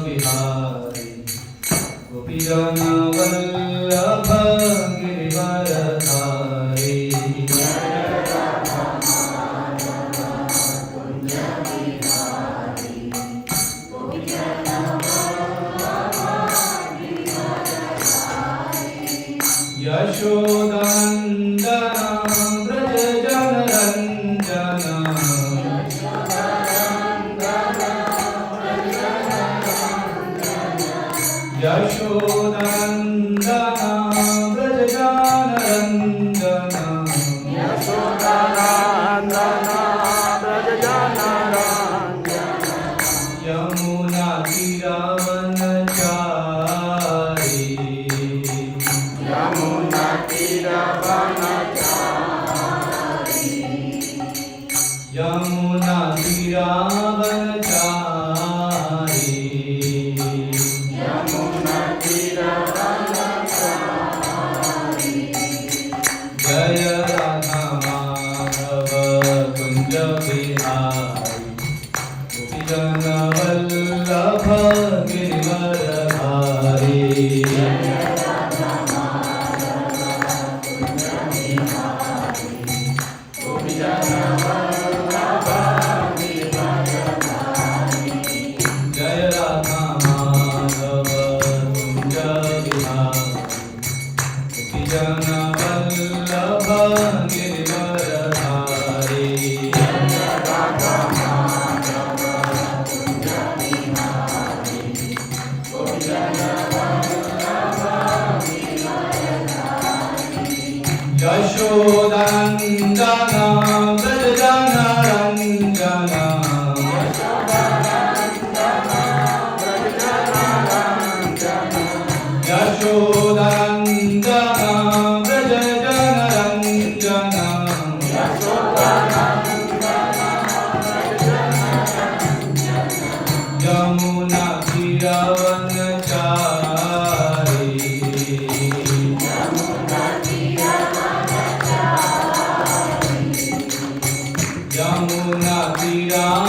बिहारी गोपीजन वल्लभ गिरिवरधारी यशोदनंदना व्रज जनरंजना यशोदनंदना व्रज जनरंजना यशोदनंदना व्रज जनरंजना यमुना तीरवनचारी यमुना तीरवनचारी यमुना तीरवनचारी यमुना तीरवनचारी जय राधा माधव कुंज बिहारी गोपीजन वल्लभ गिरिवरधारी जय राधा माधव कुंज बिहारी गोपीजन वल्लभ गिरिवरधारी यशोदनंदना व्रज जनरंजना यशोदनंदना व्रज जनरंजना यमुना तीरवनचारी यमुना तीरवनचारी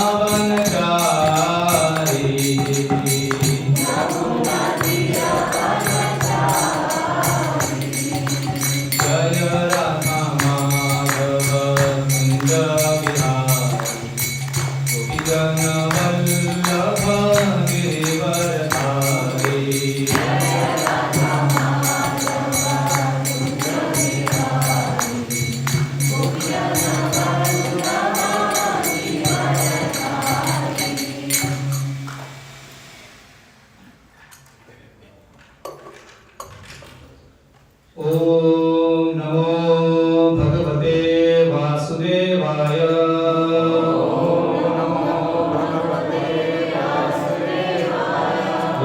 जय राधा माधव कुंज बिहारी गोपीजन वल्लभ गिरिवरधारी ओम नमो भगवते वासुदेवाय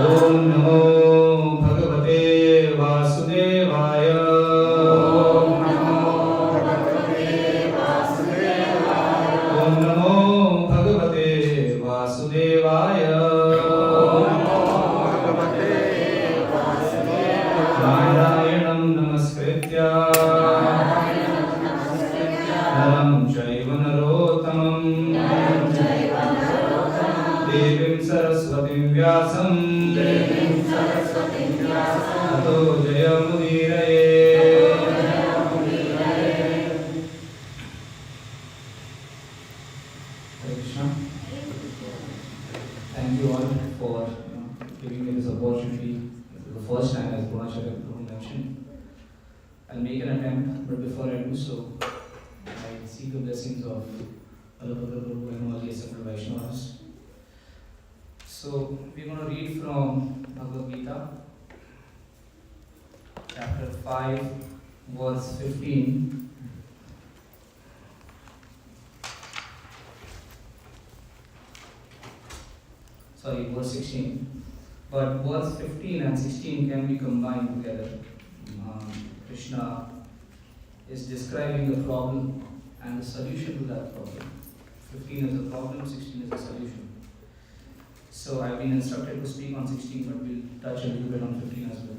ओम नमो भगवते वासुदेवाय ओम नमो भगवते वासुदेवाय नारायणं नमस्कृत्य नरं चैव नरोत्तमं देवीं सरस्वतीं व्यासं ततो जयमुदीरये Hare Krishna. Thank you all for giving me this opportunity. This is the first time, as Purnacharya Prabhu mentioned. I'll make an attempt, but before I do so, I seek the blessings of Vallabhadra Prabhu and all the assembled Vaishnavas. So, we're going to read from Bhagavad Gita, chapter 5, verse 15. Sorry, verse 16. But verse 15 and 16 can be combined together. Krishna is describing the problem and the solution to that problem. 15 is the problem, 16 is the solution. So I've been instructed to speak on 16, but we'll touch a little bit on 15 as well.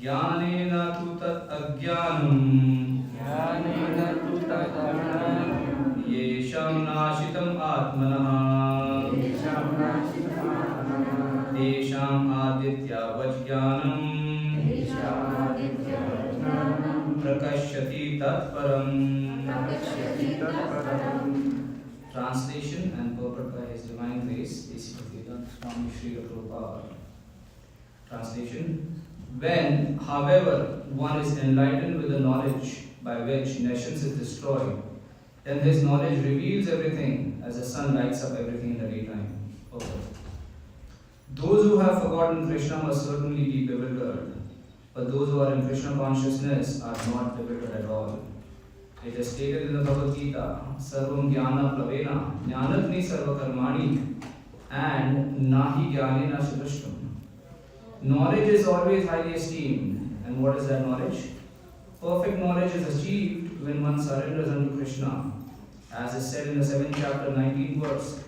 Jnanena tu tat ajnanam ज्ञानेन तु तदज्ञानं yesham nashitam atmanah येषां Tesham aditya vajnanam prakashyati tatparam. Translation and purport by His Divine Grace, A.C. Bhaktivedanta Swami Srila Prabhupada. Translation: when, however, one is enlightened with the knowledge by which nations is destroyed, then his knowledge reveals everything as the sun lights up everything in the daytime. Okay. Those who have forgotten Krishna must certainly be bewildered, but those who are in Krishna consciousness are not bewildered at all. It is stated in the Bhagavad Gita, Sarvam Jnana Plavena, Jnanatni Sarva Karmani, and Nahi Jnanena Shrishtam. Knowledge is always highly esteemed. And what is that knowledge? Perfect knowledge is achieved when one surrenders unto Krishna. As is said in the 7th chapter, 19th verse,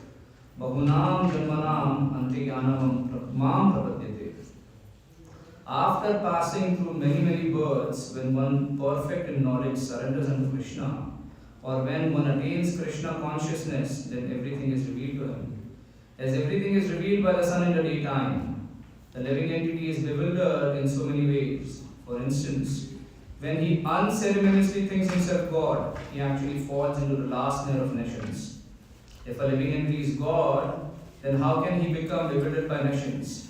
Bahunam Janmanam Ante Jnanam Mam Prapadyate. After passing through many births, when one perfect in knowledge surrenders unto Krishna, or when one attains Krishna consciousness, then everything is revealed to him. As everything is revealed by the sun in the daytime, the living entity is bewildered in so many ways. For instance, when he unceremoniously thinks himself God, he actually falls into the last snare of nations. If a living entity is God, then how can he become bewildered by nations?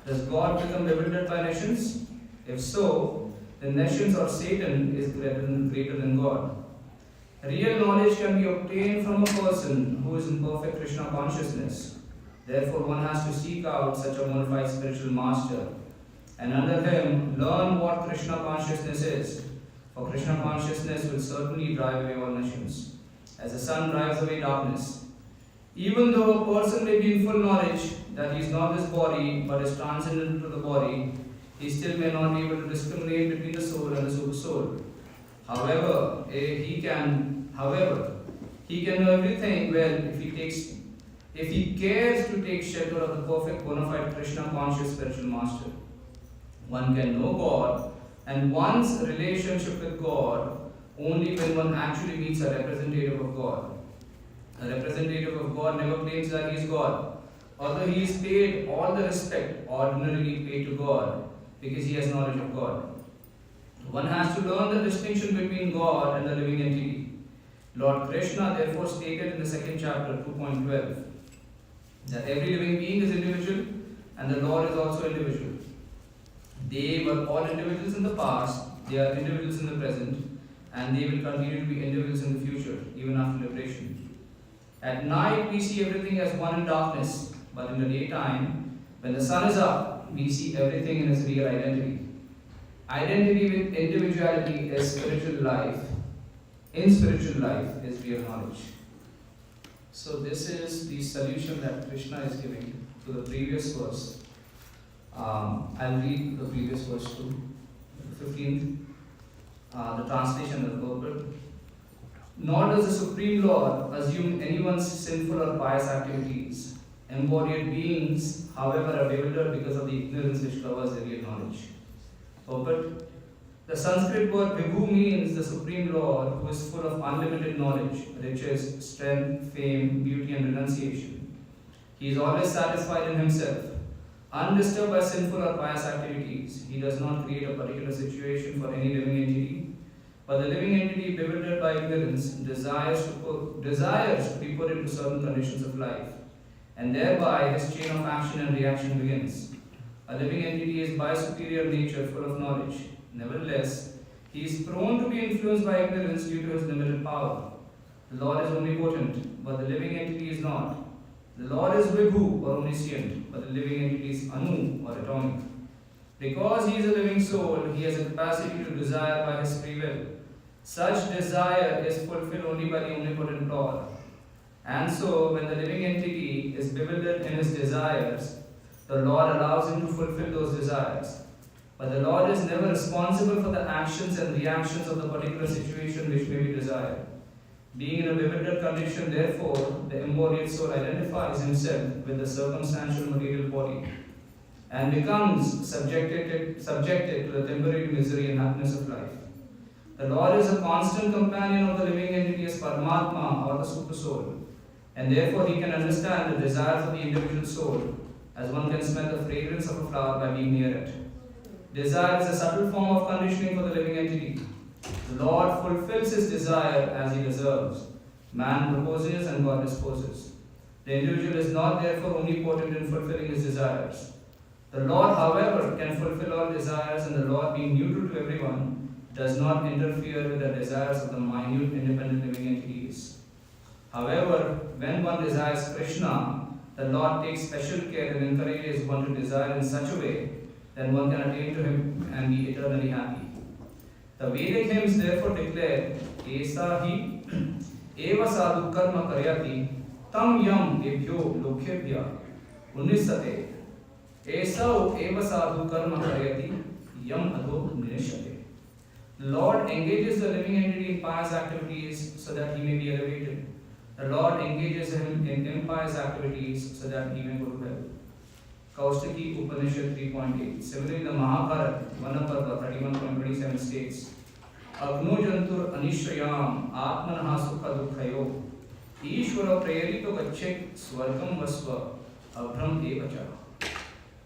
Does God become bewildered by nations? If so, then nations or Satan is greater than God. Real knowledge can be obtained from a person who is in perfect Krishna consciousness. Therefore, one has to seek out such a bona fide spiritual master, and under him learn what Krishna consciousness is. For Krishna consciousness will certainly drive away all nations, as the sun drives away darkness. Even though a person may be in full knowledge that he is not this body but is transcendent to the body, he still may not be able to discriminate between the soul and the super soul. However, he can know everything well if he cares to take shelter of the perfect bona fide Krishna conscious spiritual master. One can know God and one's relationship with God only when one actually meets a representative of God. A representative of God never claims that he is God, although he is paid all the respect ordinarily paid to God because he has knowledge of God. One has to learn the distinction between God and the living entity. Lord Krishna therefore stated in the 2nd chapter 2.12 that every living being is individual and the Lord is also individual. They were all individuals in the past, they are individuals in the present, and they will continue to be individuals in the future, even after liberation. At night, we see everything as one in darkness, but in the daytime, when the sun is up, we see everything in its real identity. Identity with individuality is spiritual life. In spiritual life is real knowledge. So this is the solution that Krishna is giving to the previous verse. I'll read the previous verse too, the 15th, the translation of the purport. Nor does the Supreme Lord assume anyone's sinful or pious activities. Embodied beings, however, are bewildered because of the ignorance which covers their real knowledge. Purport. The Sanskrit word Vibhu means the Supreme Lord who is full of unlimited knowledge, riches, strength, fame, beauty and renunciation. He is always satisfied in himself. Undisturbed by sinful or pious activities, he does not create a particular situation for any living entity, but the living entity, bewildered by ignorance, desires to be put into certain conditions of life, and thereby his chain of action and reaction begins. A living entity is by superior nature full of knowledge. Nevertheless, he is prone to be influenced by ignorance due to his limited power. The Lord is omnipotent, but the living entity is not. The Lord is Vibhu or omniscient, but the living entity is Anu or atomic. Because he is a living soul, he has a capacity to desire by his free will. Such desire is fulfilled only by the omnipotent Lord. And so, when the living entity is bewildered in his desires, the Lord allows him to fulfill those desires. But the Lord is never responsible for the actions and reactions of the particular situation which may be desired. Being in a bewildered condition, therefore, the embodied soul identifies himself with the circumstantial material body and becomes subjected to the temporary misery and happiness of life. The Lord is a constant companion of the living entity as Paramatma or the Super Soul. and therefore he can understand the desires of the individual soul, as one can smell the fragrance of a flower by being near it. Desire is a subtle form of conditioning for the living entity. The Lord fulfills his desire as he deserves. Man proposes and God disposes. The individual is not therefore omnipotent in fulfilling his desires. The Lord, however, can fulfill all desires, and the Lord, being neutral to everyone, does not interfere with the desires of the minute independent living entities. However, when one desires Krishna, the Lord takes special care and encourages one to desire in such a way that one can attain to him and be eternally happy. The Vedic hymns therefore declare, Esa hi eva sadhu karma karyati tam yam ebhyo lokhebhya unisate Esa eva sadhu karma karyati yam adho nirishate. The Lord engages the living entity in pious activities so that he may be elevated. The Lord engages him in impious activities so that he may go to hell. Kaustaki Upanishad 3.8. Similarly, the Mahabharata, Vanaparva 31.27 states, Agno jantur anishayam atmanaha sukha dukhayo Ishvara prayarito gachet swargam vasva abhram evacha.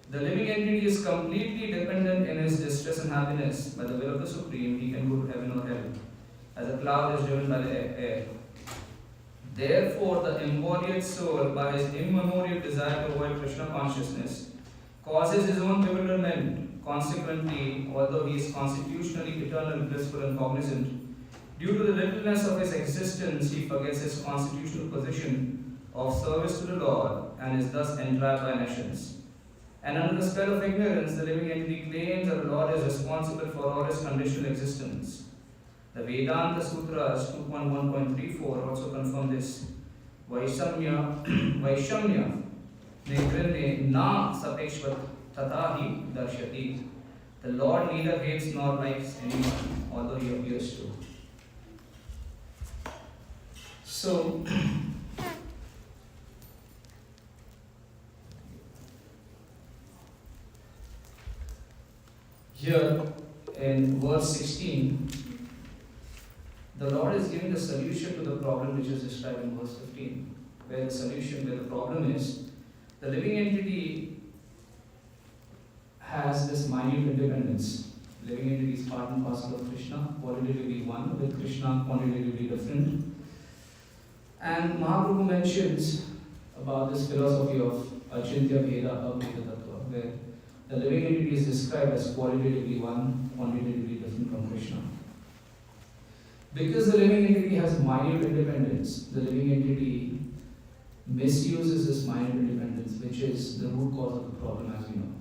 The living entity is completely dependent in his distress and happiness. By the will of the Supreme, he can go to heaven or hell, as a cloud is driven by the air. Therefore, the embodied soul, by his immemorial desire to avoid Krishna consciousness, causes his own bewilderment. Consequently, although he is constitutionally eternal, blissful, and cognizant, due to the littleness of his existence, he forgets his constitutional position of service to the Lord and is thus entrapped by nations. And under the spell of ignorance, the living entity claims that the Lord is responsible for all his conditional existence. The Vedanta Sutras 2.1.34 also confirm this. Vaishamya Nigrine na sapeshvat tatahi darshati. The Lord neither hates nor likes anyone, although he appears to. So, here in verse 16, the Lord is giving the solution to the problem which is described in verse 15, where the problem is, the living entity has this minute independence. Living entity is part and parcel of Krishna, qualitatively one, with Krishna quantitatively different. And Mahaprabhu mentions about this philosophy of Achintya Bheda Abheda Tattva, where the living entity is described as qualitatively one, quantitatively different from Krishna. Because the living entity has minute independence, the living entity misuses this minute independence, which is the root cause of the problem, as we know.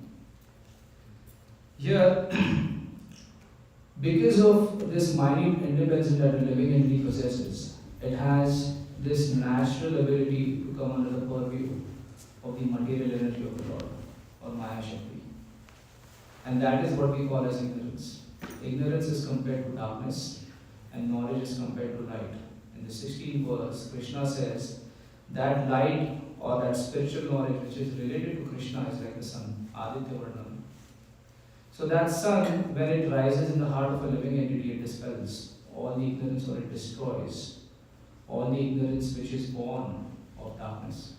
Here, because of this minute independence that the living entity possesses, it has this natural ability to come under the purview of the material energy of the Lord, or Maya Shakti. And that is what we call as ignorance. Ignorance is compared to darkness, and knowledge is compared to light. In the 16th verse, Krishna says that light or that spiritual knowledge which is related to Krishna is like the sun, Aditya Varnam. So that sun, when it rises in the heart of a living entity, it dispels all the ignorance, or it destroys all the ignorance which is born of darkness.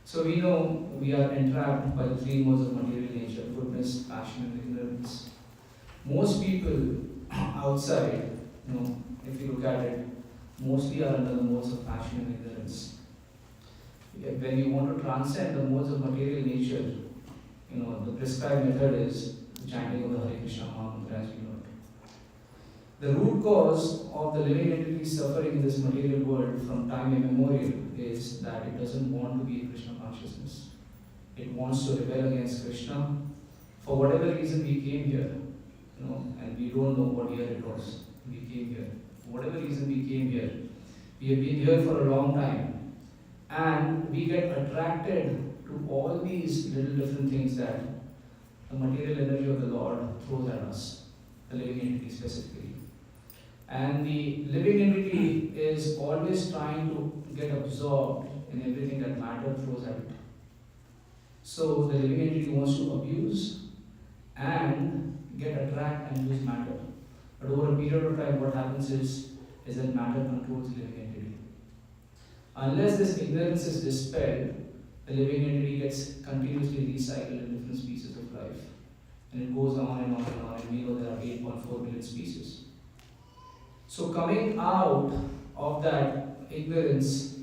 So we know we are entrapped by the three modes of material nature: goodness, passion, and ignorance. Most people outside, if you look at it, mostly are under the modes of passion and ignorance. When you want to transcend the modes of material nature, the prescribed method is the chanting of the Hare Krishna Mahamantra, as we know it. The root cause of the living entity suffering in this material world from time immemorial is that it doesn't want to be in Krishna consciousness. It wants to rebel against Krishna. For whatever reason we came here, and we don't know what year it was. We came here. For whatever reason we came here, we have been here for a long time, and we get attracted to all these little different things that the material energy of the Lord throws at us, the living entity specifically. And the living entity is always trying to get absorbed in everything that matter throws at it. So the living entity wants to abuse and get attract and use matter. But over a period of time, what happens is that matter controls the living entity. Unless this ignorance is dispelled, the living entity gets continuously recycled in different species of life. And it goes on and on and on, and we know there are 8.4 billion species. So coming out of that ignorance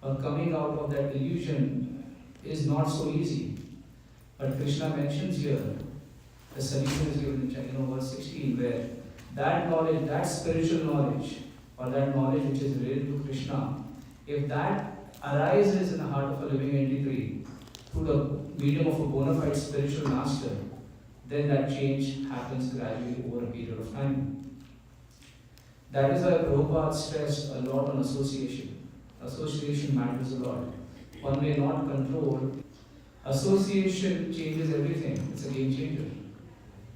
or coming out of that illusion is not so easy. But Krishna mentions here, the solution is given in verse 16, where that knowledge, that spiritual knowledge, or that knowledge which is related to Krishna, if that arises in the heart of a living entity through the medium of a bona fide spiritual master, then that change happens gradually over a period of time. That is why Prabhupada stressed a lot on association. Association matters a lot. One may not control. Association changes everything. It's a game changer.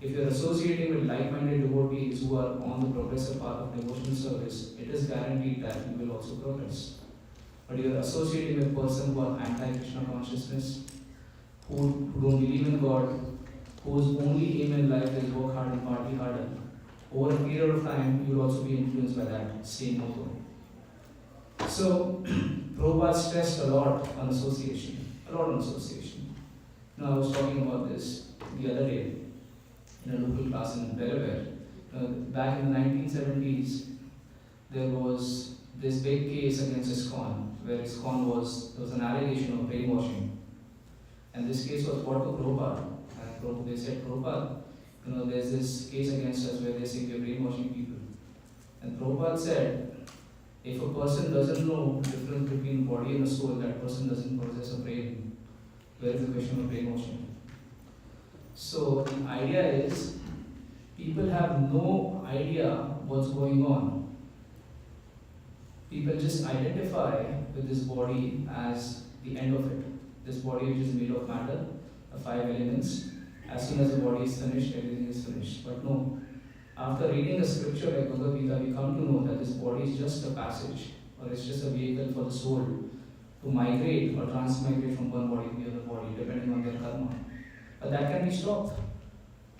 If you're associating with like-minded devotees who are on the progressive path of devotional service, it is guaranteed that you will also progress. But you're associating with persons who are anti-Krishna consciousness, who don't believe in God, whose only aim in life is work hard and party harder. Over a period of time, you will also be influenced by that same motto. So, Prabhupada stressed a lot on association. Now, I was talking about this the other day in a local class in Delaware. Back in the 1970s, there was this big case against ISKCON, where there was an allegation of brainwashing. And this case was brought to Prabhupada. And they said, Prabhupada, there's this case against us where they say we are brainwashing people. And Prabhupada said, if a person doesn't know the difference between body and the soul, that person doesn't possess a brain. Where is the question of brainwashing? So the idea is, people have no idea what's going on. People just identify with this body as the end of it. This body which is made of matter, the 5 elements. As soon as the body is finished, everything is finished. But no. After reading a scripture like Bhagavad Gita, we come to know that this body is just a passage, or it's just a vehicle for the soul to migrate or transmigrate from one body to the other body, depending on their karma. But that can be stopped.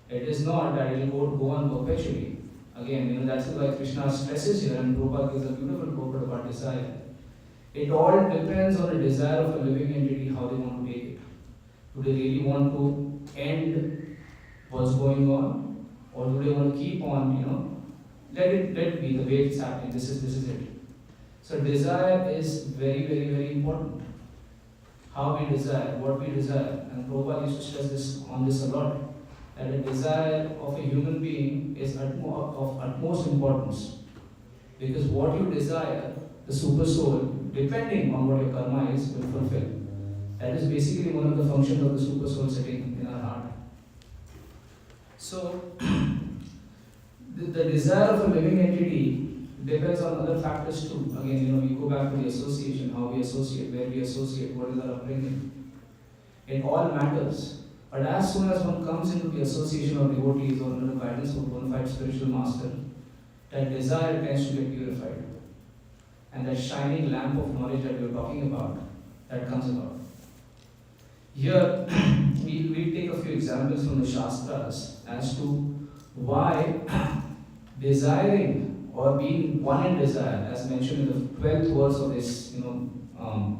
It is not that it will go on perpetually. Again, that's why Krishna stresses here, and Prabhupada gives a beautiful quote about desire. It all depends on the desire of a living entity, how they want to take it. Do they really want to end what's going on? Or do they want to keep on, let it be the way it's happening, this is it. So desire is very, very, very important. How we desire, what we desire. And Prabhupada used to stress on this a lot. That the desire of a human being is of utmost importance. Because what you desire, the super soul, depending on what your karma is, will fulfill. That is basically one of the functions of the super soul sitting in our heart. So, the desire of a living entity depends on other factors too. Again, we go back to the association, how we associate, where we associate, what is our upbringing. It all matters. But as soon as one comes into the association of devotees or under the guidance of a bona fide spiritual master, that desire tends to get purified. And that shining lamp of knowledge that we were talking about, that comes about. Here, we'll take a few examples from the Shastras as to why desiring or being one in desire, as mentioned in the 12th verse of this,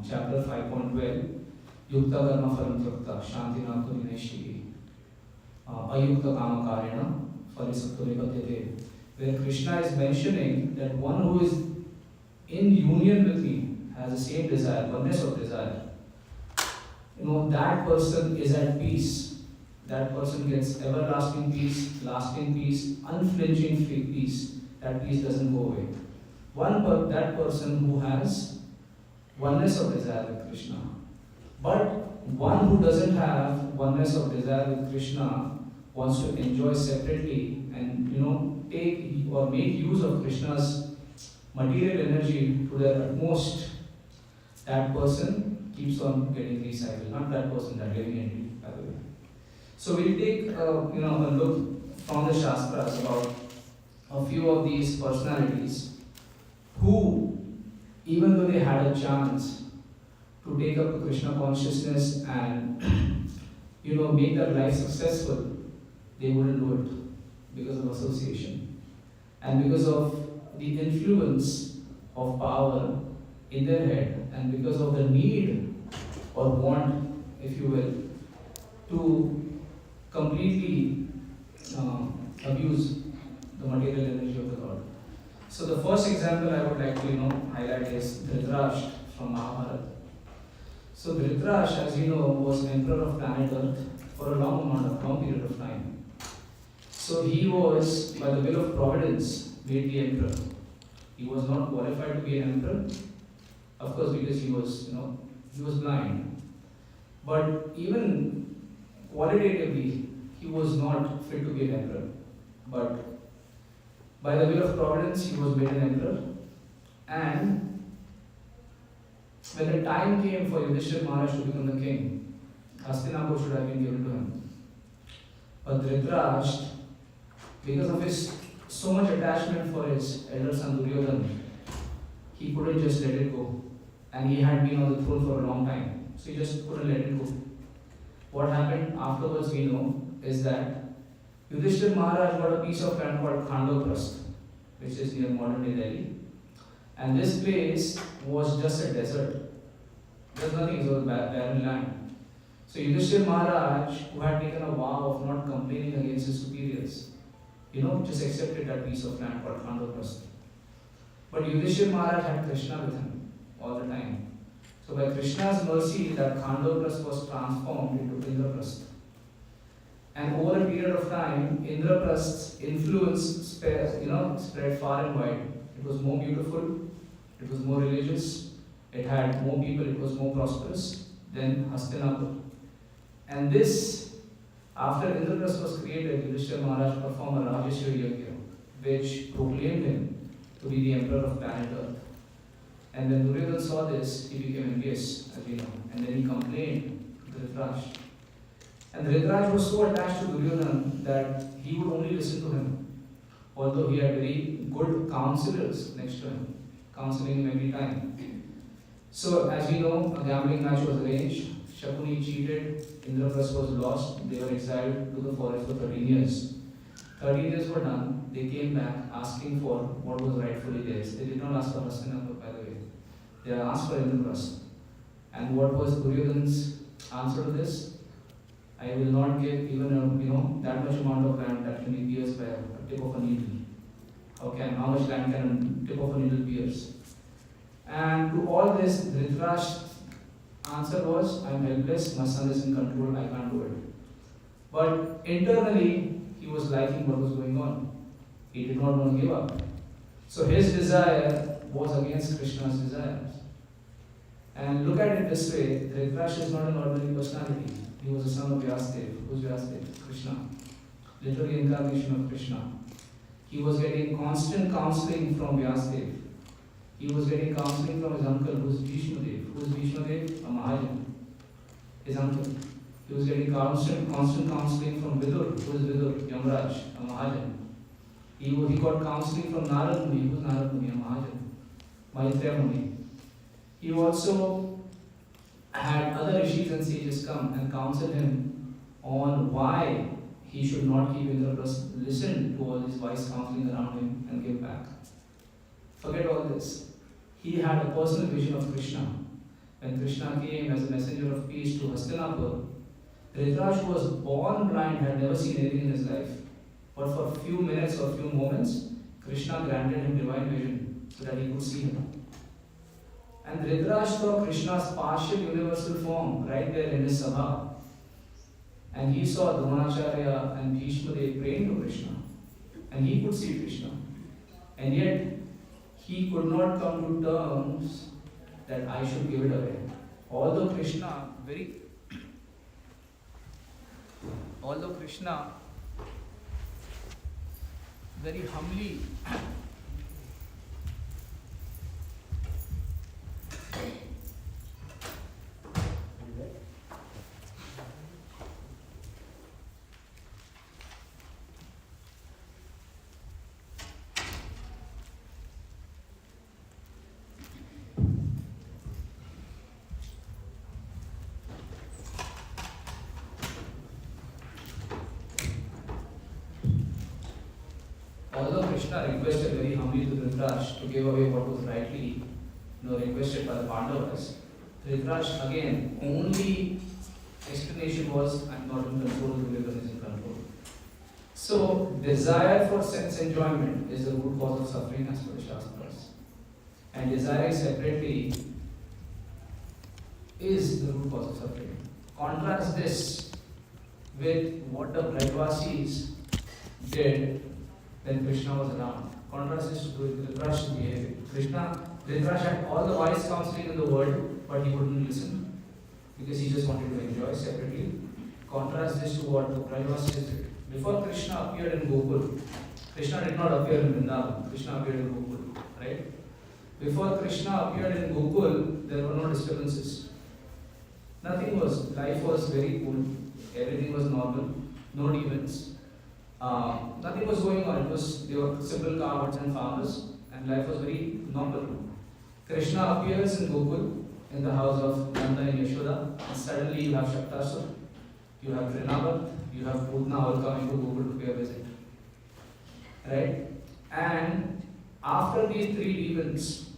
chapter 5.12, Yukta karma phalam tyakta, shanti natto vineshti, ayukta kama karena, pharisakto nipatyate, where Krishna is mentioning that one who is in union with me has the same desire, oneness of desire. That person is at peace. That person gets everlasting peace, lasting peace, unflinching peace. That peace doesn't go away. That person who has oneness of desire with Krishna. But one who doesn't have oneness of desire with Krishna wants to enjoy separately and take or make use of Krishna's material energy to their utmost. That person keeps on getting recycled, not that person, that living entity, by the way. So we'll take a look from the Shastras about a few of these personalities who, even though they had a chance to take up the Krishna consciousness and make their life successful, they wouldn't do it because of association and because of the influence of power in their head and because of the need or want, if you will, to completely abuse the material energy of the god. So the first example I would like to highlight is Dhritarashtra from Mahabharata. So Dhritarashtra, as you know, was an emperor of planet Earth for a long period of time. So he was, by the will of providence, made the emperor. He was not qualified to be an emperor, of course, because he was blind. But even qualitatively, he was not fit to be an emperor. But by the will of providence, he was made an emperor. And when the time came for Yudhishthira Maharaj to become the king, Hastinapur should have been given to him. But Dhritarashtra, because of his so much attachment for his elder son Duryodhana, he couldn't just let it go. And he had been on the throne for a long time. So he just couldn't let it go. What happened afterwards, we know, is that Yudhishthira Maharaj got a piece of land called Khandoprast, which is near modern day Delhi. And this place was just a desert. There's nothing, it was barren land. So Yudhishthira Maharaj, who had taken a vow of not complaining against his superiors, just accepted that piece of land called Khandoprast. But Yudhishthira Maharaj had Krishna with him all the time. So by Krishna's mercy, that Khandoprast was transformed into Indraprastha. And over a period of time, Indraprastha's influence spread far and wide. It was more beautiful, it was more religious, it had more people, it was more prosperous than Hastinapur. And this, after Indraprastha was created, Yudhishthira Maharaj performed a Rajeshwari Yajna, which proclaimed him to be the emperor of planet Earth. And when Duryodhana saw this, he became envious, as we know, and then he complained to Dhritarashtra. And Dhritarashtra was so attached to Duryodhana that he would only listen to him, although he had very good counselors next to him, counseling him every time. So, as we know, a gambling match was arranged. Shakuni cheated, Indraprastha was lost, they were exiled to the forest for 13 years. 13 years were done, they came back asking for what was rightfully theirs. They did not ask for Hastinapur, by the way. They asked for Indraprastha. And what was Duryodhana's answer to this? I will not give even that much amount of land that can be pierced by a tip of a needle. How much land can a tip of a needle pierce? And to all this, Dhritarashtra's answer was, I am helpless, my son is in control, I can't do it. But internally, he was liking what was going on. He did not want to give up. So his desire was against Krishna's desires. And look at it this way, Dhritarashtra is not an ordinary personality. He was the son of Vyasadeva. Who's Vyasadeva? Krishna. Literally incarnation of Krishna. He was getting constant counseling from Vyasadeva. He was getting counseling from his uncle, who is Bhishmadev. Who is Bhishmadev? A Mahajan. His uncle. He was getting constant counseling from Vidur. Who is Vidur? Yamraj, a Mahajan. He got counseling from Narad Muni. Who is Narad Muni? A Mahajan. Maitreya Muni. He also had other rishis and sages come and counsel him on why he should not keep Indraprastha, listen to all this wise counseling around him and give back. Forget all this. He had a personal vision of Krishna. When Krishna came as a messenger of peace to Hastinapur, Dhritarashtra was born blind, had never seen anything in his life. But for a few minutes or few moments, Krishna granted him divine vision so that he could see him. And Dhritarashtra saw Krishna's partial universal form right there in his sabha. And he saw Dronacharya and Bhishmadev praying to Krishna. And he could see Krishna. And yet, he could not come to terms that I should give it away. Although Krishna very humbly although Krishna requested very humbly to Dhritarashtra to give away what was rightly requested by the Pandavas, Dhritarashtra again, only explanation was, I'm not in control, the river is in control. So, desire for sense enjoyment is the root cause of suffering as per the Shastras. And desiring separately is the root cause of suffering. Contrast this with what the Brajvasis did when Krishna was around. Contrast this with Dhritarashtra's behavior. Dhritarashtra had all the wise counseling in the world, but he wouldn't listen because he just wanted to enjoy separately. Contrast this to what the Brajvasis did. Before Krishna appeared in Gokul, Krishna did not appear in Vrindavan, Krishna appeared in Gokul, right? Before Krishna appeared in Gokul, there were no disturbances. Nothing was, life was very cool, everything was normal, no demons. Nothing was going on, they were simple cowards and farmers, and life was very normal. Krishna appears in Gokul, in the house of Nanda and Yashoda, and suddenly you have Shaktasura, you have Vrindavan, you have Putna all coming to Gokul to pay a visit. Right? And after these three demons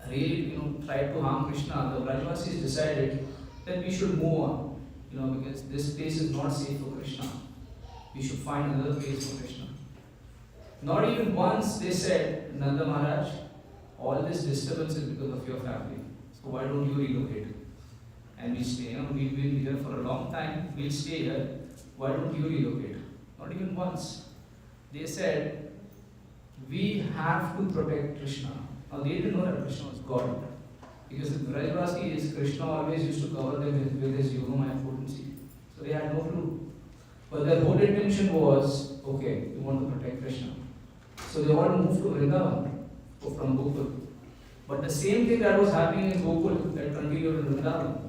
really tried to harm Krishna, the Brajvasis decided that we should move on, because this place is not safe for Krishna. We should find another place for Krishna. Not even once they said, Nanda Maharaj, all this disturbance is because of your family. So why don't you relocate? And we stay. We've been here for a long time. We'll stay here. Why don't you relocate? Not even once. They said, we have to protect Krishna. Now they didn't know that Krishna was God. Because the Brajvasi is, Krishna always used to cover them with his Yogamaya potency. So they had no clue. But their whole intention was, okay, we want to protect Krishna. So they all moved to Vrindavan from Gokul. But the same thing that was happening in Gokul that continued in Vrindavan.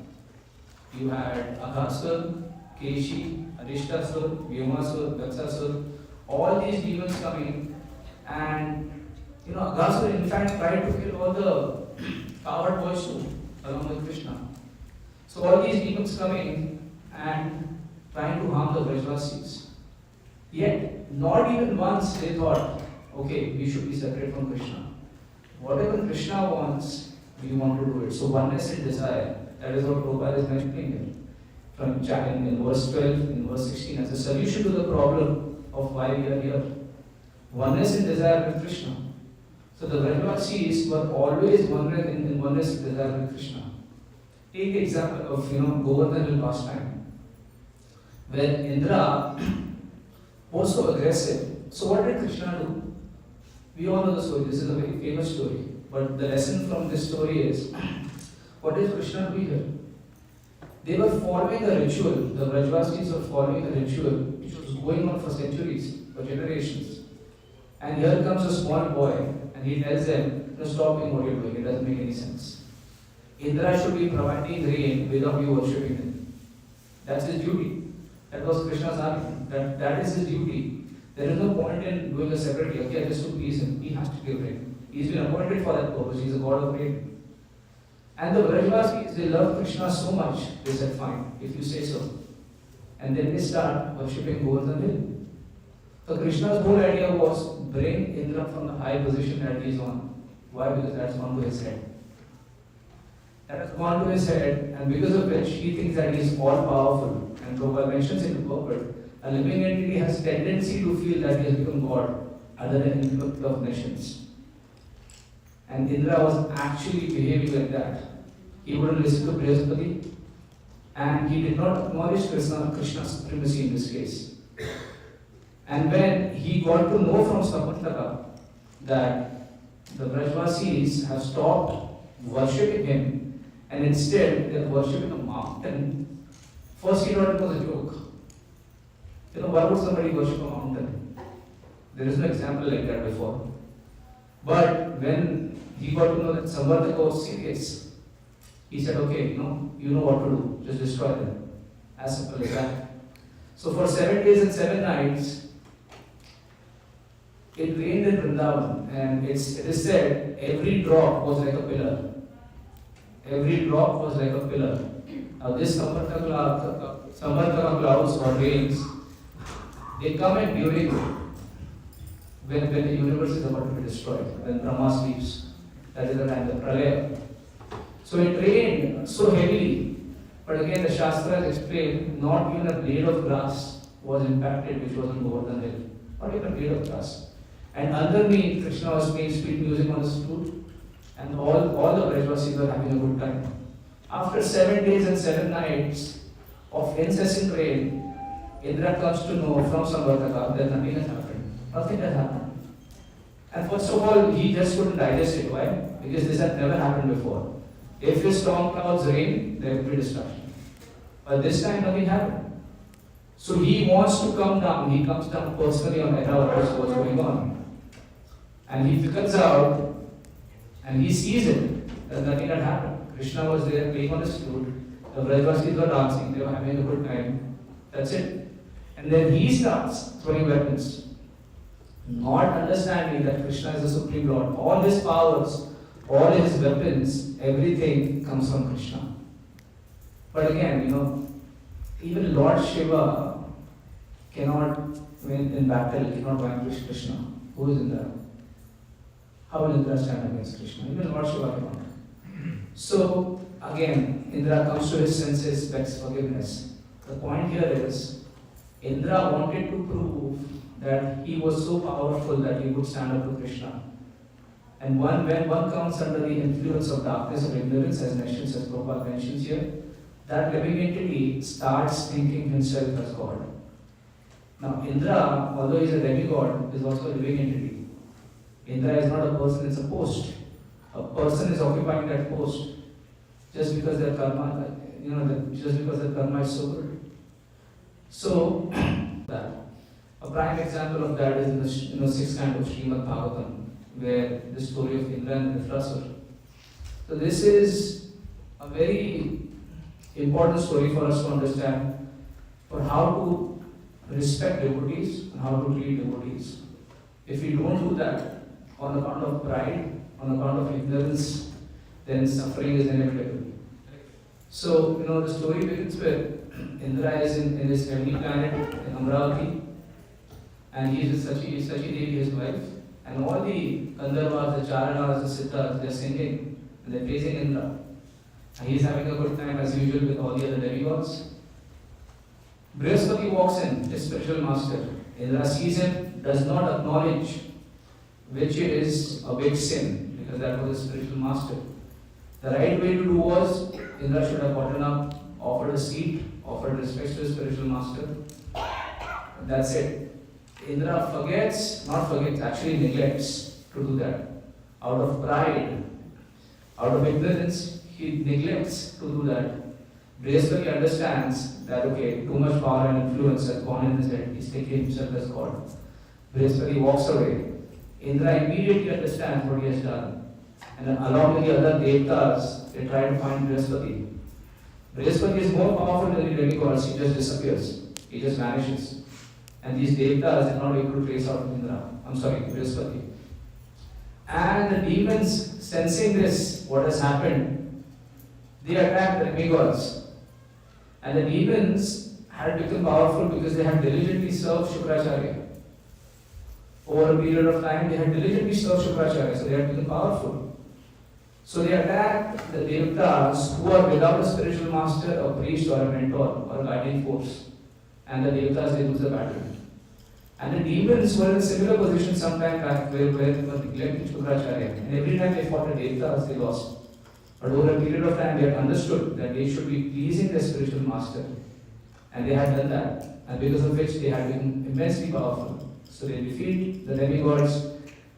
You had Aghasur, Keshi, Arishtasur, Vyomasur, Daksasur, all these demons coming, and Aghasur in fact tried to kill all the coward boys too, along with Krishna. So all these demons coming and trying to harm the Brajvasis. Yet, not even once they thought, okay, we should be separate from Krishna. Whatever Krishna wants, we want to do it. So oneness in desire. That is what Prabhupada is mentioning here. From in verse 12, in verse 16, as a solution to the problem of why we are here. Oneness in desire with Krishna. So the Brajvasis were always in oneness in desire with Krishna. Take the example of Govardhan Hill pastime, where Indra was so aggressive. So what did Krishna do? We all know the story. This is a very famous story. But the lesson from this story is, what is Krishna doing here? They were following a ritual. The Brajvasis were following a ritual which was going on for centuries, for generations. And here comes a small boy and he tells them, stop doing what you're doing. It doesn't make any sense. Indra should be providing rain without you worshipping him. That's his duty. That was Krishna's argument. That is his duty. There is no point in doing a separate yajna just to please him. He has to give rain. He's been appointed for that purpose. He's a god of rain. And the Brajvasis, they love Krishna so much, they said, fine, if you say so. And then they start worshipping Govardhan Hill. So Krishna's whole idea was bring Indra from the high position that he is on. Why? Because that's gone to his head. That has gone to his head, and because of which he thinks that he is all powerful. And Prabhupada mentions in the purport, a living entity has tendency to feel that he has become God, other than in the of nations. And Indra was actually behaving like that. He wouldn't listen to Brihaspati, and he did not acknowledge Krishna's supremacy in this case. And when he got to know from Samarthaka that the Brajvasis have stopped worshipping him, and instead they are worshipping a mountain, first he thought it was a joke. Why would somebody worship a mountain? There is no example like that before. But when he got to know that Samarthaka was serious, he said, okay, you know what to do, just destroy them. As simple as that. So for 7 days and 7 nights, it rained in Vrindavan, and it is said every drop was like a pillar. Every drop was like a pillar. Now this Samarthaka clouds or rains, they come in during when the universe is about to be destroyed, when Brahma sleeps. that is the time, the Pralaya. So it rained so heavily, but again the Shastras explain not even a blade of grass was impacted which was on Govardhan Hill, not even a blade of grass. And underneath, Krishna was playing sweet music on the flute, and all the Brajvasis were having a good time. After 7 days and 7 nights of incessant rain, Indra comes to know from Samvartaka that nothing has happened. Nothing has happened. And first of all, he just couldn't digest it. Why? Because this had never happened before. If the storm clouds rain, there will be destruction. But this time nothing happened. So he wants to come down. He comes down personally on Airavat, what's going on. And he figures out and he sees it that nothing had happened. Krishna was there playing on his flute. The Brajvasis were dancing. They were having a good time. That's it. And then he starts throwing weapons. Not understanding that Krishna is the Supreme Lord. All his powers, all his weapons, everything comes from Krishna. But again, even Lord Shiva cannot win in battle, cannot vanquish Krishna. Who is Indra? How will Indra stand against Krishna? Even Lord Shiva cannot. So again, Indra comes to his senses, begs forgiveness. The point here is, Indra wanted to prove that he was so powerful that he could stand up to Krishna. And when one comes under the influence of darkness or ignorance, as Prabhupada mentions here, that living entity starts thinking himself as God. Now, Indra, although he is a demigod, is also a living entity. Indra is not a person, it's a post. A person is occupying that post just because their karma, just because their karma is so good. So, a prime example of that is in the 6th canto of Srimad Bhagavatam, where the story of Indra and Vrtrasura. So this is a very important story for us to understand for how to respect devotees and how to treat devotees. If we don't do that on account of pride, on account of ignorance, then suffering is inevitable. So, the story begins with Indra is in his heavenly planet in Amravati, and he is with Sachi Devi, his wife, and all the Gandharvas, the Charanas, the Siddhas, they are singing and they are praising Indra. And he is having a good time as usual with all the other demigods. Brihaspati walks in, his spiritual master. Indra sees him, does not acknowledge, which is a big sin, because that was his spiritual master. The right way to do was, Indra should have gotten up, offered a seat, offered respect to his spiritual master. That's it. Indra actually neglects to do that. Out of pride, out of ignorance, he neglects to do that. Brihaspati understands that, okay, too much power and influence has gone in his head. He's taking himself as God. Brihaspati walks away. Indra immediately understands what he has done. And then along with the other Devtas, they try to find Brihaspati. Brihaspati is more powerful than the demigods, he just disappears. He just vanishes. And these Devtas are not able to trace out Brihaspati. And the demons, sensing this, what has happened, they attack the demigods. And the demons had become powerful because they had diligently served Shukracharya. Over a period of time, they had diligently served Shukracharya, so they had become powerful. So they attacked the Devtas who are without a spiritual master, a priest or a mentor or a guiding force. And the Devtas, they lose the battle. And the demons were in a similar position some time back where they were neglecting Shukracharya. And every time they fought the Devtas, they lost. But over a period of time, they had understood that they should be pleasing their spiritual master. And they had done that. And because of which they had become immensely powerful. So they defeat the demigods.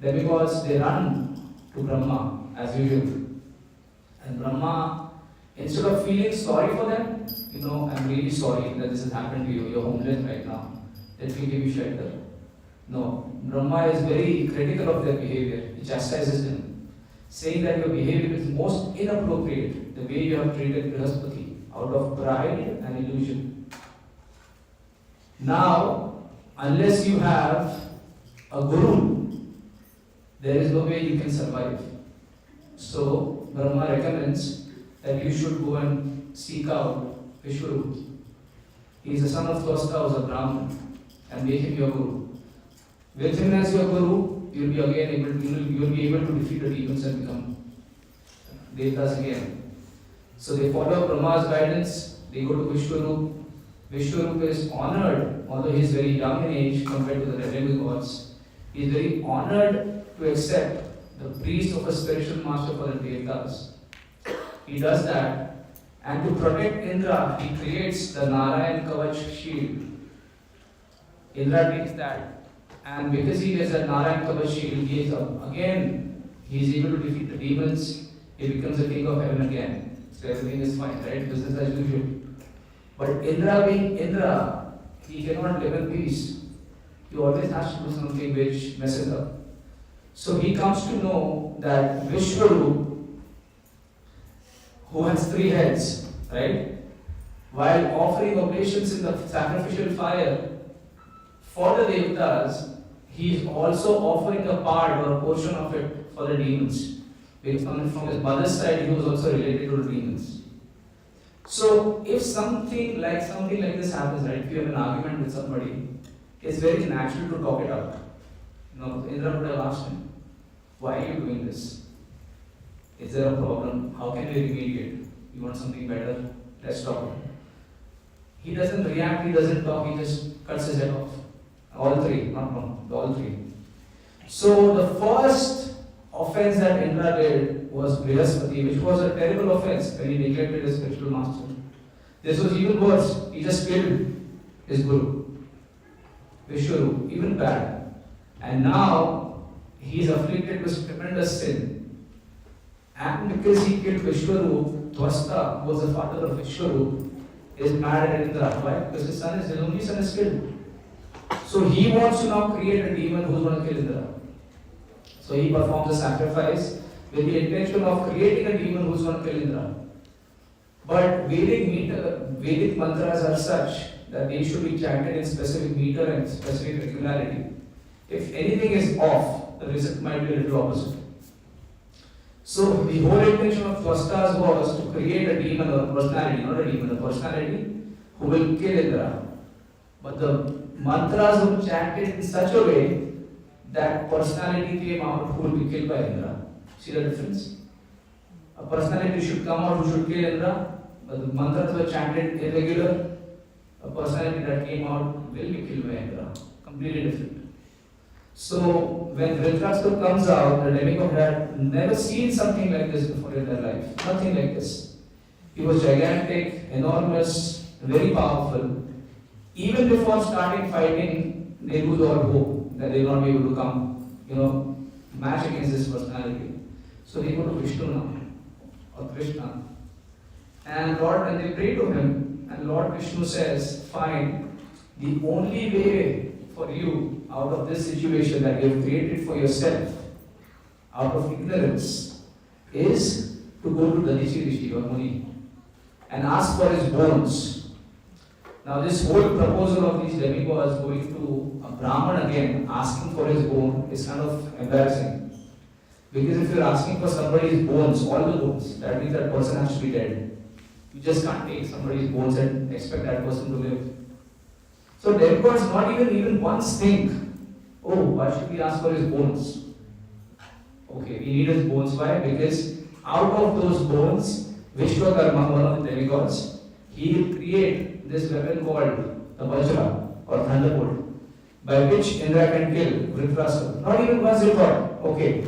Demigods, they run to Brahma as usual. And Brahma, instead of feeling sorry for them, I'm really sorry that this has happened to you. You're homeless right now. Let me give you shelter. No, Brahma is very critical of their behavior. He chastises them, saying that your behavior is most inappropriate, the way you have treated Brihaspati, out of pride and illusion. Now, unless you have a guru, there is no way you can survive. So, Brahma recommends that you should go and seek out Vishwarup. He is the son of Twasta, who is a Brahman, and make him your guru. With him as your guru, you will be able to defeat the demons and become Devtas again. So they follow Brahma's guidance, they go to Vishwarup. Vishwarup is honored, although he is very young in age compared to the demigods. He is very honored to accept the priest of a spiritual master for the Devtas. He does that, and to protect Indra, he creates the Narayan Kavach shield. Indra takes that, and because he has a Narayan Kavach shield, he is able to defeat the demons. He becomes the king of heaven again. So everything is fine, right? Business as usual. But Indra being Indra, he cannot live in peace. He always has to do something which messes up. So he comes to know that Vishwarup, who has 3 heads, right? While offering oblations in the sacrificial fire for the Devtas, he is also offering a part or a portion of it for the demons. Because from his mother's side, he was also related to the demons. So if something like this happens, right? If you have an argument with somebody, it's very natural to talk it out. Indra would have asked him, why are you doing this? Is there a problem? How can we remediate? You want something better? Let's talk. He doesn't react, he doesn't talk, he just cuts his head off. All 3, not one, all 3. So the first offense that Indra did was Brihaspati, which was a terrible offense when he neglected his spiritual master. This was even worse. He just killed his guru, Vishwarup, even bad. And now he is afflicted with tremendous sin. And because he killed Vishwarup, Dhwasta, who was the father of Vishwarup, is mad at Indra. Why? Because his only son is killed. So he wants to now create a demon who's going to kill Indra. So he performs a sacrifice with the intention of creating a demon who's going to kill Indra. But Vedic mantras are such that they should be chanted in specific meter and specific regularity. If anything is off, the result might be a little opposite. So the whole intention of Dhwastas was to create a demon or personality, not a demon, a personality who will kill Indra. But the mantras were chanted in such a way that personality came out who will be killed by Indra. See the difference? A personality should come out who should kill Indra, but the mantras were chanted irregular. A personality that came out will be killed by Indra. Completely different. So when Dhritarashtra comes out, the demigod had never seen something like this before in their life. Nothing like this. He was gigantic, enormous, very powerful. Even before starting fighting, they lose all hope that they will not be able to come, match against this personality. So they go to Vishnu now, or Krishna. And when they pray to him, and Lord Vishnu says, fine, the only way for you out of this situation that you have created for yourself, out of ignorance, is to go to Dadichi Rishi or Muni and ask for his bones. Now this whole proposal of these demigods going to a Brahman again, asking for his bone, is kind of embarrassing. Because if you're asking for somebody's bones, all the bones, that means that person has to be dead. You just can't take somebody's bones and expect that person to live. So demigods not even once think, oh, why should we ask for his bones? Okay, we need his bones. Why? Because out of those bones, Vishwakarma, one of the demigods, he will create this weapon called the Vajra or Thunderbolt, by which Indra can kill Dhritarashtra. Not even once he thought, okay,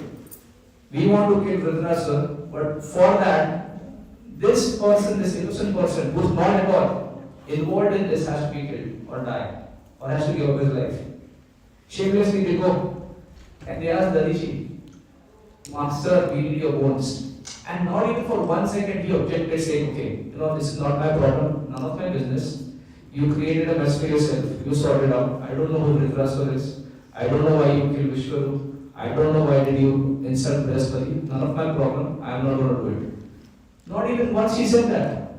we want to kill Dhritarashtra, but for that, this person, this innocent person, who is not at all involved in this, has to be killed or die, or has to give up his life. Shamelessly they go and they ask Dadichi, Master, we need your bones. And not even for 1 second he objected, saying, okay, this is not my problem, none of my business. You created a mess for yourself, you sort it out. I don't know who Dhritarashtra is. I don't know why you killed Vishwarup. I don't know why did you insult Brihaspati. None of my problem, I am not going to do it. Not even once he said that.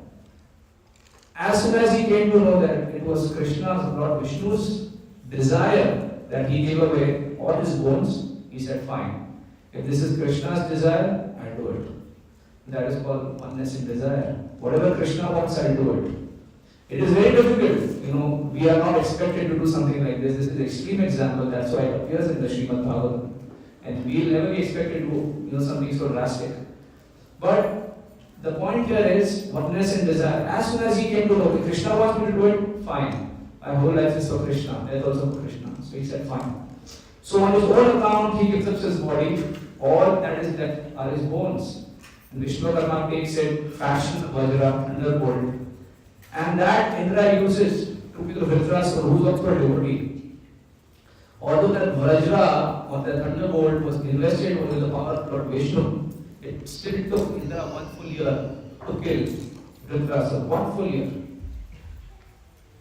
As soon as he came to know that it was Krishna's, Lord Vishnu's desire that he gave away all his bones, he said, fine. If this is Krishna's desire, I'll do it. That is called oneness in desire. Whatever Krishna wants, I'll do it. It is very difficult. We are not expected to do something like this. This is an extreme example. That's why it appears in the Srimad Bhagavatam. And we will never be expected to do something so drastic. But the point here is oneness and desire. As soon as he came to know, if Krishna wants me to do it, fine. My whole life is for Krishna, death also for Krishna. So he said, fine. So on his own account, he gives up his body. All that is left are his bones. And Vishwakarma takes it, fashions Vajra, undergold. And that Indra uses to be the Dhritarashtra, who is also a devotee. Although that Vajra or that undergold was invested with the power of Lord Vishnu, it still took Indra 1 full year to kill Dhritarashtra. 1 full year.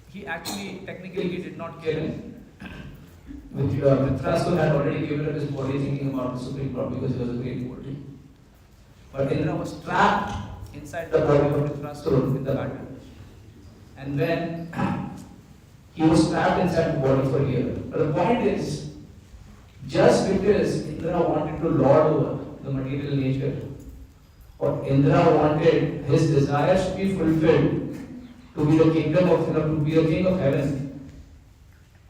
He actually, technically, he did not kill him. Dhritarashtra had already given up his body thinking about the Supreme Lord because he was a great devotee. But Indra was trapped inside the body of Dhritarashtra in the battle. And when he was trapped inside the body for a year. But the point is, just because Indra wanted to lord over the material nature, or Indra wanted his desires to be fulfilled, to be the kingdom of, to be a king of heaven,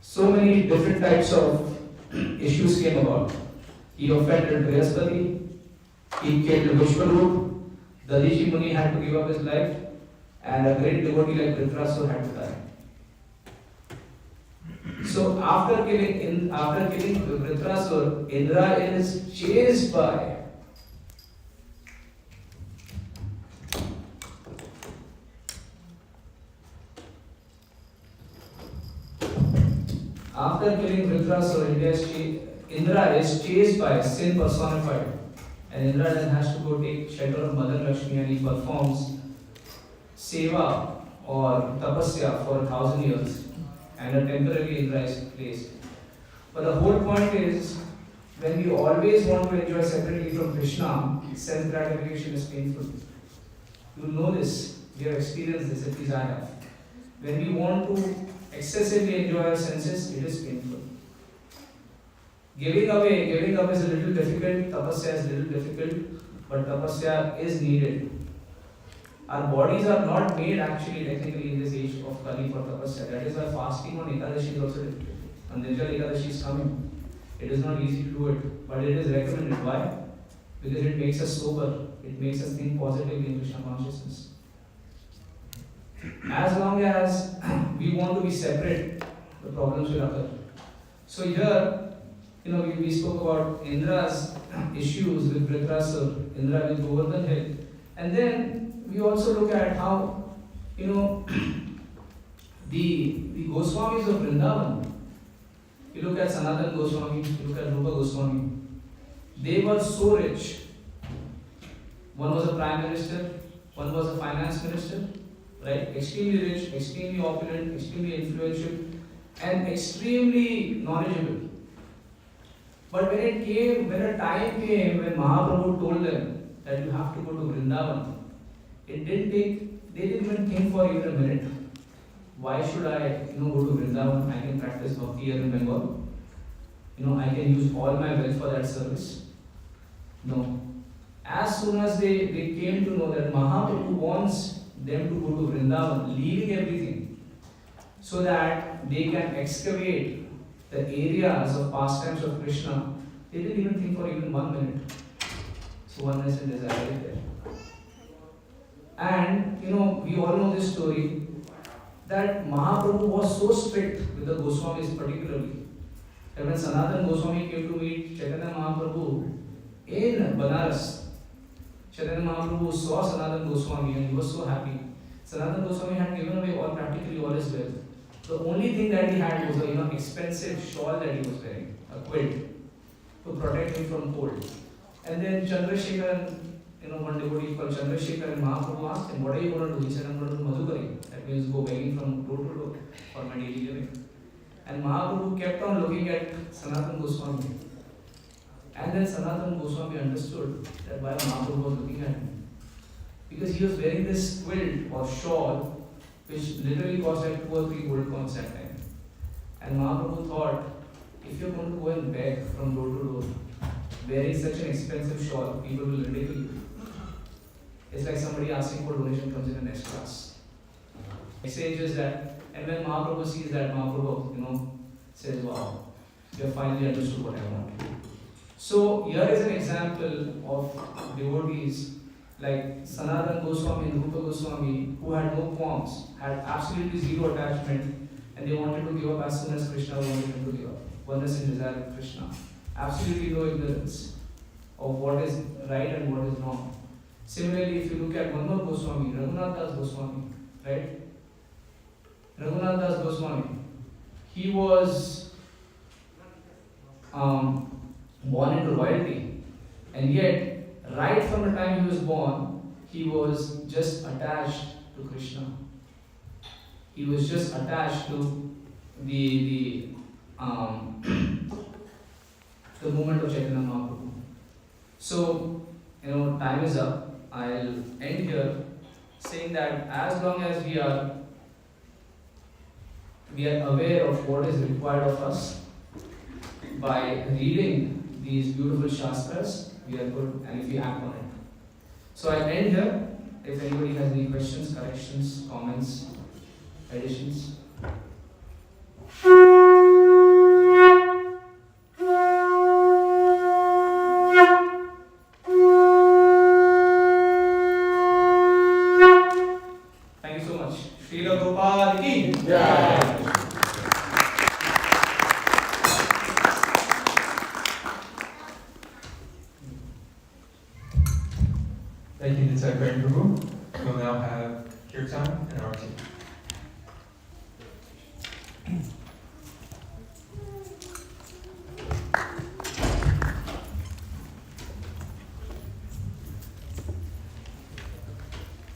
so many different types of issues came about. He offended Brihaspati, he killed Vishwarup, Dadishi Muni had to give up his life, and a great devotee like Dhritarashtra had to die. So after killing Dhritarashtra, Indra is chased by Indra is chased by sin personified, and Indra then has to go take shelter of Mother Lakshmi, and he performs seva or tapasya for 1,000 years, and a temporary Indra is placed. But the whole point is, when we always want to enjoy separately from Krishna, self-gratification is painful. You know this, you have experienced this, at least I have. When we want to excessively enjoy our senses, it is painful. Giving up is a little difficult, tapasya is a little difficult, but tapasya is needed. Our bodies are not made actually technically in this age of Kali for tapasya. That is why fasting on Ekadashi is also difficult. And Nirjala Ekadashi is coming. It is not easy to do it, but it is recommended. Why? Because it makes us sober. It makes us think positively in Krishna consciousness. As long as we want to be separate, the problems will occur. So here, we spoke about Indra's issues with Dhritarashtra, Indra with Govardhan hill. And then we also look at how, the Goswamis of Vrindavan, you look at Sanatana Goswami, you look at Rupa Goswami, they were so rich. One was a prime minister, one was a finance minister, right? Extremely rich, extremely opulent, extremely influential, and extremely knowledgeable. But when a time came when Mahaprabhu told them that you have to go to Vrindavan, they didn't even think for even a minute. Why should I, go to Vrindavan? I can practice bhakti here in Bengal. I can use all my wealth for that service. No. As soon as they came to know that Mahaprabhu wants them to go to Vrindavan, leaving everything, so that they can excavate the areas of pastimes of Krishna, they didn't even think for even 1 minute. So oneness and desire is there. And we all know this story that Mahaprabhu was so strict with the Goswamis particularly that when Sanatana Goswami came to meet Chaitanya Mahaprabhu in Banaras, Chaitanya Mahaprabhu saw Sanatana Goswami and he was so happy. Sanatana Goswami had given away practically all his wealth. The only thing that he had was a expensive shawl that he was wearing, a quilt, to protect him from cold. And then Chandrasekhar, one devotee called Chandrasekhar, and Mahaprabhu asked him, what are you going to do? He said, I'm going to do Madhukari. That means go begging from door to door for my daily living. And Mahaprabhu kept on looking at Sanatana Goswami. And then Sanatana Goswami understood that why Mahaprabhu was looking at him. Because he was wearing this quilt or shawl which literally cost like 2 or 3 gold coins that time. And Mahaprabhu thought, if you're going to go and beg from door to door, wearing such an expensive shawl, people will ridicule you. It's like somebody asking for donation comes in an S class. Message is that, and when Mahaprabhu sees that, Mahaprabhu, says, wow, you have finally understood what I want. So here is an example of devotees Like Sanatana Goswami and Rupa Goswami, who had no qualms, had absolutely zero attachment, and they wanted to give up as soon as Krishna wanted them to give up. Oneness and desire of Krishna. Absolutely no ignorance of what is right and what is wrong. Similarly, if you look at one more Goswami, Raghunath Das Goswami, right? Raghunath Das Goswami, he was born into royalty, and yet, right from the time he was born, he was just attached to Krishna. He was just attached to the the movement of Chaitanya Mahaprabhu. So, time is up. I'll end here saying that as long as we are aware of what is required of us by reading these beautiful shastras, we are good, and if we act on it. So I'll end here. If anybody has any questions, corrections, comments, additions. Thank you so much. Srila Gopal ki Jai. Thank you, Nitai Prabhu. We'll now have Kirtan and Arati.